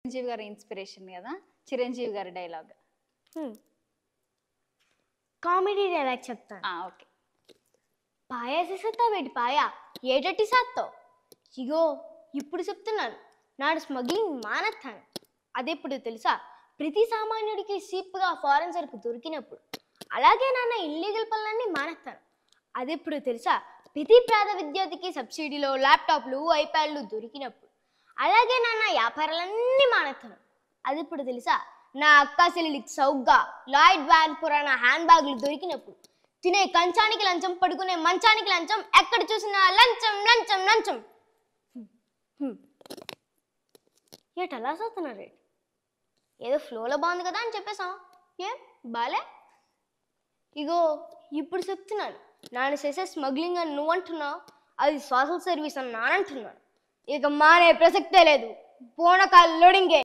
చిరంజీవి గారి ఇన్స్పిరేషన్ కదా, చిరంజీవి గారి డైలాగ్. కామెడీ డైలాగ్ చెప్తాను. ఓకే. పాయేసేస్తా వేటి పాయా ఏటట్టి సాత్తావు, ఇగో ఇప్పుడు చెప్తున్నాను, నాడు స్మగ్లింగ్ మానేస్తాను. అదెప్పుడు తెలుసా, ప్రతి సామాన్యుడికి సీప్గా ఫారెన్ సరుకు దొరికినప్పుడు. అలాగే నాన్న ఇల్లీగల్ పనులన్నీ మానేస్తాను. అదెప్పుడు తెలుసా, ప్రతి పేద విద్యార్థికి సబ్సిడీలో ల్యాప్టాప్లు ఐప్యాడ్లు దొరికినప్పుడు. అలాగే నాన్న వ్యాపారాలన్నీ మానేస్తాను. అదెప్పుడు తెలుసా, నా అక్క చెల్లికి సౌగ్గా లాయిడ్ వ్యాన్ పురాణ హ్యాండ్ బ్యాగ్లు దొరికినప్పుడు. తినే కంచానికి లంచం, పడుకునే మంచానికి లంచం, ఎక్కడ చూసినా లంచం లంచం లంచం. ఏటలా చదువుతున్నారు? ఏదో ఫ్లోలో బాగుంది కదా అని చెప్పేసాం, ఏం బాలే. ఇగో ఇప్పుడు చెప్తున్నాను, నాన్న చేసే స్మగ్లింగ్ అని నువ్వు అంటున్నావు, అది సోషల్ సర్వీస్ అని నానంటున్నాను. ఇక మానే ప్రసక్తే లేదు, పోనకాలు లోడింగే.